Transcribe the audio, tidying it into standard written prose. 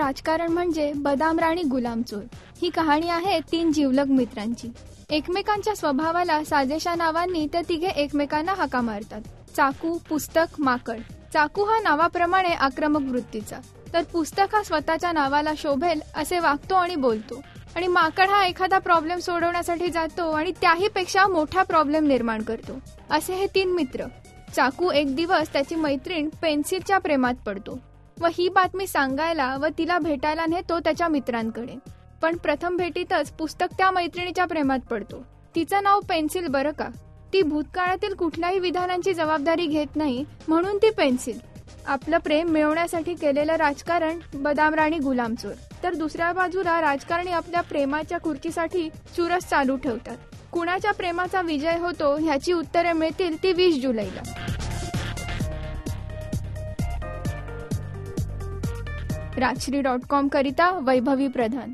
राजकारण म्हणजे बदाम राणी गुलामचोर। ही कहाणी आहे 3 जिवलग मित्रांची। एकमेकांच्या स्वभावाला साजेशा नावांनी ते तिघे एकमेकांना हाका मारतात। चाकू, पुस्तक, माकड। चाकू हा नावाप्रमाणे आक्रमक वृत्तीचा, तर पुस्तक हा स्वतःच्या नावाला शोभेल असे वागतो आणि बोलतो, आणि माकड हा एखादा प्रॉब्लेम सोडवण्यासाठी जातो आणि त्याही पेक्षा मोठा प्रॉब्लेम निर्माण करतो। असे हे 3 मित्र। चाकू एक दिवस त्याची मैत्रीण पेन्सिलच्या प्रेमात पडतो व ही बातमी सांगायला व तिला भेटायला नेतो त्याच्या मित्रांकडे। पण प्रथम भेटीतच पुस्तक त्या मैत्रिणीच्या प्रेमात पडतो। तिचं नाव पेन्सिल बरं का। ती भूतकाळातील कुठल्याही विधानांची जबाबदारी घेत नाही, म्हणून ती पेन्सिल। आपलं प्रेम मिळवण्यासाठी केलेलं राजकारण बदाम राणी गुलामचोर। तर दुसऱ्या बाजूला राजकारणी आपल्या प्रेमाच्या खुर्चीसाठी चुरस चालू ठेवतात। कुणाच्या प्रेमाचा विजय होतो ह्याची उत्तरे मिळतील ती 20 जुलैला। राजश्री.com करिता वैभवी प्रधान।